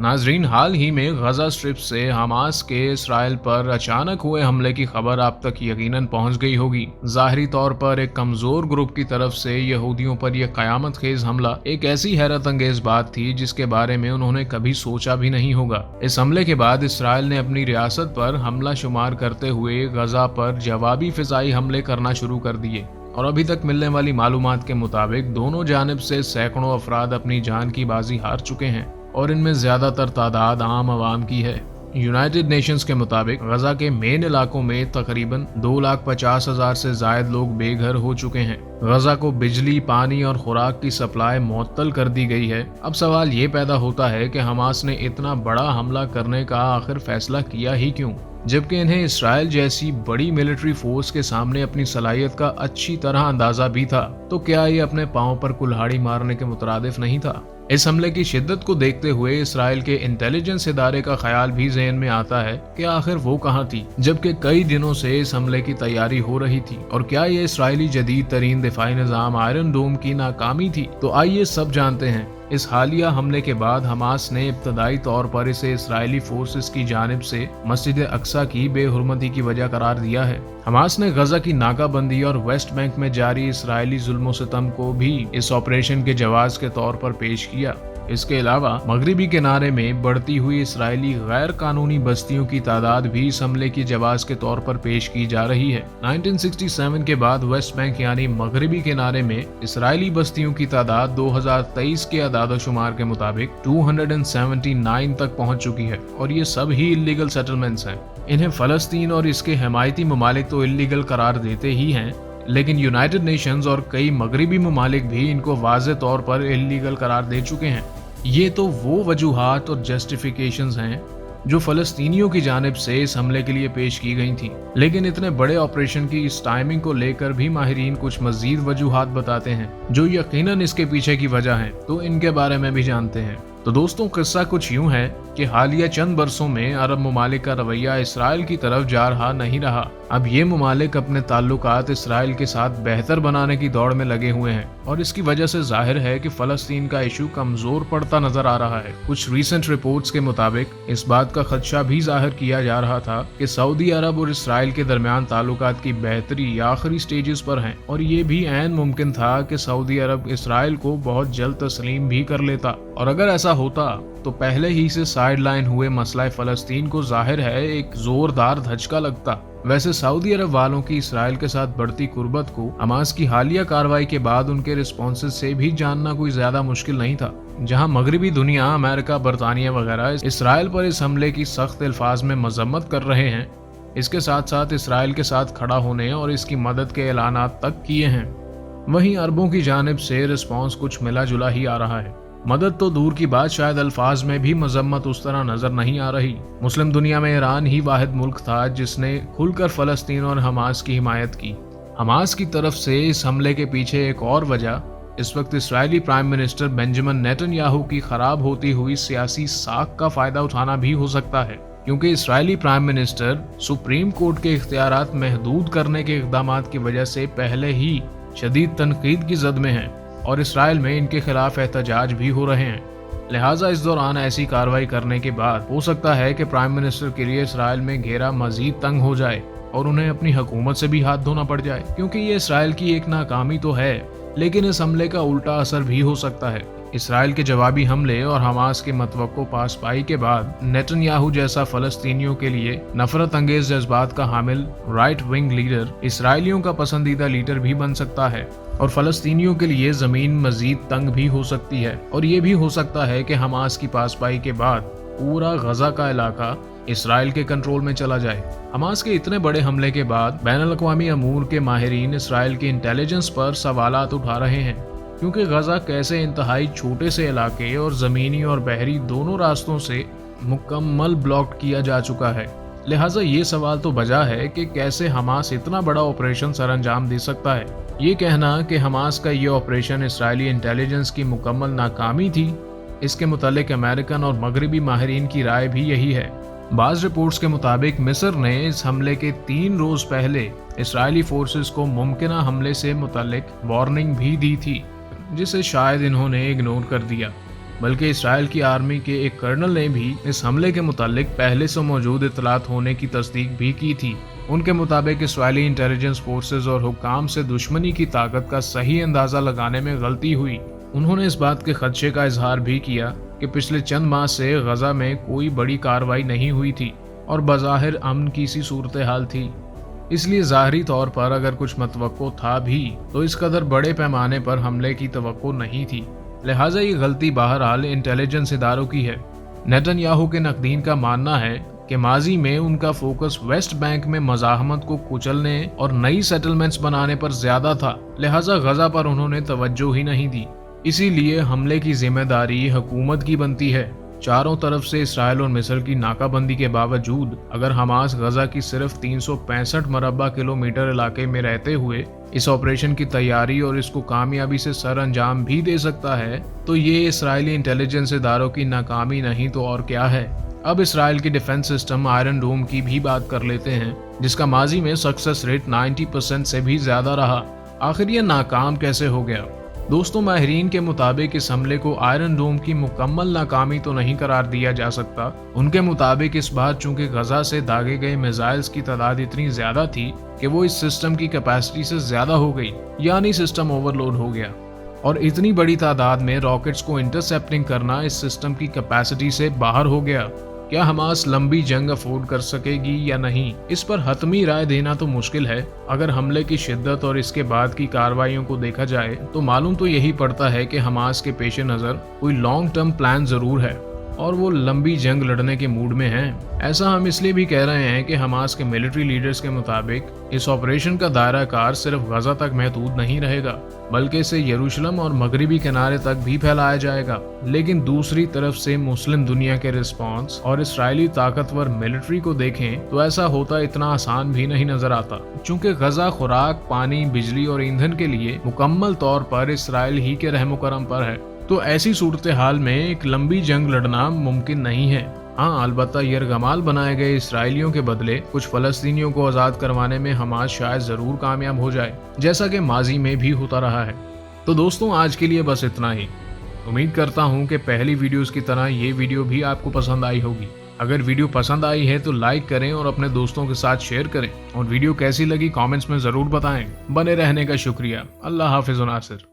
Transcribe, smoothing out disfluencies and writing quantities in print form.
नाजरीन, हाल ही में गजा स्ट्रिप से हमास के इसराइल पर अचानक हुए हमले की खबर आप तक यकीनन पहुंच गई होगी। जाहिरी तौर पर एक कमजोर ग्रुप की तरफ से यहूदियों पर यह कयामत खेज हमला एक ऐसी हैरत अंगेज बात थी जिसके बारे में उन्होंने कभी सोचा भी नहीं होगा। इस हमले के बाद इसराइल ने अपनी रियासत पर हमला शुमार करते हुए गजा पर जवाबी फिजाई हमले करना शुरू कर दिए और अभी तक मिलने वाली मालूमात के मुताबिक दोनों जानिब से सैकड़ों अफराद अपनी जान की बाजी हार चुके हैं और इनमें ज्यादातर तादाद आम आवाम की है। यूनाइटेड नेशंस के मुताबिक गजा के मेन इलाकों में तकरीबन 2,50,000 से जायद लोग बेघर हो चुके हैं। गजा को बिजली, पानी और खुराक की सप्लाई मुअत्तल कर दी गई है। अब सवाल ये पैदा होता है कि हमास ने इतना बड़ा हमला करने का आखिर फैसला किया ही क्यों, जबकि इन्हें इसराइल जैसी बड़ी मिलिट्री फोर्स के सामने अपनी सलाहियत का अच्छी तरह अंदाजा भी था। तो क्या ये अपने पांव पर कुल्हाड़ी मारने के मुतरादिफ नहीं था? इस हमले की शिद्दत को देखते हुए इसराइल के इंटेलिजेंस इदारे का ख्याल भी ज़हन में आता है कि आखिर वो कहाँ थी जबकि कई दिनों से इस हमले की तैयारी हो रही थी, और क्या ये इसराइली जदीद तरीन दिफाई निज़ाम आयरन डोम की नाकामी थी? तो आइए सब जानते हैं। इस हालिया हमले के बाद हमास ने इब्तदाई तौर पर इसे इसराइली फोर्सेस की जानिब से मस्जिद अक्सा की बेहुरमती की वजह करार दिया है। हमास ने गजा की नाकाबंदी और वेस्ट बैंक में जारी इसराइली जुल्म सितम को भी इस ऑपरेशन के जवाब के तौर पर पेश किया। इसके अलावा मगरिबी किनारे में बढ़ती हुई इसराइली गैर कानूनी बस्तियों की तादाद भी इस हमले की जवाब के तौर पर पेश की जा रही है। 1967 के बाद वेस्ट बैंक यानी मगरिबी किनारे में इसराइली बस्तियों की तादाद 2023 के आदादोशुमार के मुताबिक 279 तक पहुंच चुकी है, और ये सब ही इल्लीगल सेटलमेंट्स हैं। इन्हें फलस्तीन और इसके हमायती ममालिक तो इल्लीगल करार देते ही हैं, लेकिन यूनाइटेड नेशंस और कई मगरिबी ममालिक भी इनको वाज़े तौर पर इल्लीगल करार दे चुके हैं। ये तो वो वजूहात और जस्टिफिकेशंस हैं जो फलस्तीनियों की जानिब से इस हमले के लिए पेश की गई थी, लेकिन इतने बड़े ऑपरेशन की इस टाइमिंग को लेकर भी माहिरीन कुछ मजीद वजूहात बताते हैं जो यकीनन इसके पीछे की वजह है, तो इनके बारे में भी जानते हैं। तो दोस्तों, किस्सा कुछ यूं है कि हालिया चंद बरसों में अरब ममालिक का रवैया इसराइल की तरफ जा रहा नहीं रहा। अब ये ममालिक अपने ताल्लुकात इसराइल के साथ बेहतर बनाने की दौड़ में लगे हुए हैं, और इसकी वजह से जाहिर है कि फलस्तीन का इशू कमजोर पड़ता नजर आ रहा है। कुछ रीसेंट रिपोर्ट्स के मुताबिक इस बात का खदशा भी जाहिर किया जा रहा था कि सऊदी अरब और इसराइल के दरमियान ताल्लुकात की बेहतरी आखिरी स्टेजेस पर है, और ये भी ऐन मुमकिन था कि सऊदी अरब इसराइल को बहुत जल्द तस्लीम भी कर लेता। और अगर ऐसा होता तो पहले ही से साइडलाइन हुए मसला फलस्तीन को जाहिर है एक जोरदार धचका लगता। वैसे सऊदी अरब वालों की इसराइल के साथ बढ़ती कुर्बत को हमास की हालिया कार्रवाई के बाद उनके रिस्पॉन्सेज से भी जानना कोई ज्यादा मुश्किल नहीं था। जहां मगरिबी दुनिया, अमेरिका, बरतानिया वगैरह इसराइल पर इस हमले की सख्त अल्फाज में मजम्मत कर रहे हैं, इसके साथ साथ इसराइल के साथ खड़ा होने और इसकी मदद के ऐलानात तक किए हैं, वहीं अरबों की जानिब से रिस्पॉन्स कुछ मिला जुला ही आ रहा है। मदद तो दूर की बात, शायद अल्फाज में भी मजम्मत उस तरह नजर नहीं आ रही। मुस्लिम दुनिया में ईरान ही वाहिद मुल्क था जिसने खुलकर फलस्तीन और हमास की हिमायत की। हमास की तरफ से इस हमले के पीछे एक और वजह इस वक्त Israeli prime minister Benjamin Netanyahu की खराब होती हुई सियासी साख का फायदा उठाना भी हो सकता है, क्योंकि Israeli prime minister supreme court के इख्तियारात महदूद करने के इक़दामात की वजह से पहले ही शदीद तनकीद की जद में हैं और इसराइल में इनके खिलाफ एहतजाज भी हो रहे हैं। लिहाजा इस दौरान ऐसी कार्रवाई करने के बाद हो सकता है कि प्राइम मिनिस्टर के लिए इसराइल में घेरा मजीद तंग हो जाए और उन्हें अपनी हुकूमत से भी हाथ धोना पड़ जाए, क्योंकि ये इसराइल की एक नाकामी तो है, लेकिन इस हमले का उल्टा असर भी हो सकता है। इसराइल के जवाबी हमले और हमास के मतवक्को पासपाई के बाद नेतन्याहू जैसा फलस्तीनियों के लिए नफरत अंगेज जज्बात का हामिल राइट विंग लीडर इसराइलियों का पसंदीदा लीडर भी बन सकता है, और फलस्तीनियों के लिए जमीन मजीद तंग भी हो सकती है। और ये भी हो सकता है कि हमास की पासपाई के बाद पूरा गजा का इलाका इसराइल के कंट्रोल में चला जाए। हमास के इतने बड़े हमले के बाद बैनुल-अक़वामी अमूर के माहिरीन इसराइल के इंटेलिजेंस पर सवालात उठा रहे हैं, क्योंकि गजा कैसे इंतहाई छोटे से इलाके और ज़मीनी और बहरी दोनों रास्तों से मुकम्मल ब्लॉक किया जा चुका है। लिहाजा ये सवाल तो बजा है कि कैसे हमास इतना बड़ा ऑपरेशन सर अंजाम दे सकता है। ये कहना कि हमास का ये ऑपरेशन इसराइली इंटेलिजेंस की मुकम्मल नाकामी थी, इसके मुतालिक अमेरिकन और मगरबी माहिरीन की राय भी यही है। बाज़ रिपोर्ट्स के मुताबिक मिस्र ने इस हमले के 3 रोज पहले इसराइली फोर्सेस को मुमकिन हमले से मुतालिक वार्निंग भी दी थी, जिसे शायद इन्होंने इग्नोर कर दिया। बल्कि इसराइल की आर्मी के एक कर्नल ने भी इस हमले के मुतालिक पहले से मौजूद इतलात होने की तस्दीक भी की थी। उनके मुताबिक इसराइली इंटेलिजेंस फोर्सेज और हुक्काम से दुश्मनी की ताकत का सही अंदाजा लगाने में गलती हुई। उन्होंने इस बात के खदशे का इजहार भी किया कि पिछले चंद माह से गजा में कोई बड़ी कार्रवाई नहीं हुई थी और बज़ाहिर अमन की सी सूरत हाल थी, इसलिए ज़ाहरी तौर पर अगर कुछ मतवक्को था भी तो इस कदर बड़े पैमाने पर हमले की तवक्को नहीं थी। लिहाजा ये गलती बहरहाल इंटेलिजेंस इदारों की है। नेतन्याहू के नकदीन का मानना है कि माजी में उनका फोकस वेस्ट बैंक में मज़ाहमत को कुचलने और नई सेटलमेंट्स बनाने पर ज्यादा था, लिहाजा गजा पर उन्होंने तवज्जो ही नहीं दी। इसीलिए हमले की जिम्मेदारी हुकूमत की बनती है। चारों तरफ से इसराइल और मिस्र की नाकाबंदी के बावजूद अगर हमास गजा की सिर्फ 365 मरबा किलोमीटर इलाके में रहते हुए इस ऑपरेशन की तैयारी और इसको कामयाबी से सर अंजाम भी दे सकता है तो ये इसराइली इंटेलिजेंस इदारों की नाकामी नहीं तो और क्या है। अब इसराइल की डिफेंस सिस्टम आयरन डोम की भी बात कर लेते हैं, जिसका माजी में सक्सेस रेट 90% से भी ज्यादा रहा। आखिर ये नाकाम कैसे हो गया? दोस्तों, माहिरीन के मुताबिक इस हमले को आयरन डोम की मुकम्मल नाकामी तो नहीं करार दिया जा सकता। उनके मुताबिक इस बार चूंकि गजा से दागे गए मिसाइल्स की तादाद इतनी ज्यादा थी कि वो इस सिस्टम की कैपेसिटी से ज्यादा हो गई, यानी सिस्टम ओवरलोड हो गया और इतनी बड़ी तादाद में रॉकेट्स को इंटरसेप्टिंग करना इस सिस्टम की कैपेसिटी से बाहर हो गया। क्या हमास लंबी जंग अफोर्ड कर सकेगी या नहीं, इस पर हतमी राय देना तो मुश्किल है। अगर हमले की शिद्दत और इसके बाद की कार्रवाइयों को देखा जाए तो मालूम तो यही पड़ता है कि हमास के पेश नज़र कोई लॉन्ग टर्म प्लान जरूर है और वो लंबी जंग लड़ने के मूड में हैं। ऐसा हम इसलिए भी कह रहे हैं कि हमास के मिलिट्री लीडर्स के मुताबिक इस ऑपरेशन का दायरा कार सिर्फ गजा तक महदूद नहीं रहेगा, बल्कि इसे यरूशलेम और मगरिबी किनारे तक भी फैलाया जाएगा। लेकिन दूसरी तरफ से मुस्लिम दुनिया के रिस्पांस और इसराइली ताकतवर मिलिट्री को देखें तो ऐसा होता इतना आसान भी नहीं नजर आता, चूंकि गजा खुराक, पानी, बिजली और ईंधन के लिए मुकम्मल तौर पर इसराइल ही के रहमो करम पर है। तो ऐसी सूरत हाल में एक लंबी जंग लड़ना मुमकिन नहीं है। हाँ, अलबत्ता यरगमाल बनाए गए इसराइलियों के बदले कुछ फलस्तीनियों को आज़ाद करवाने में हमास शायद ज़रूर कामयाब हो जाए, जैसा कि माजी में भी होता रहा है। तो दोस्तों, आज के लिए बस इतना ही। उम्मीद करता हूँ कि पहली वीडियोस की तरह ये वीडियो भी आपको पसंद आई होगी। अगर वीडियो पसंद आई है तो लाइक करें और अपने दोस्तों के साथ शेयर करें और वीडियो कैसी लगी कमेंट्स में ज़रूर बताएं। बने रहने का शुक्रिया। अल्लाह हाफिज़ नासिर।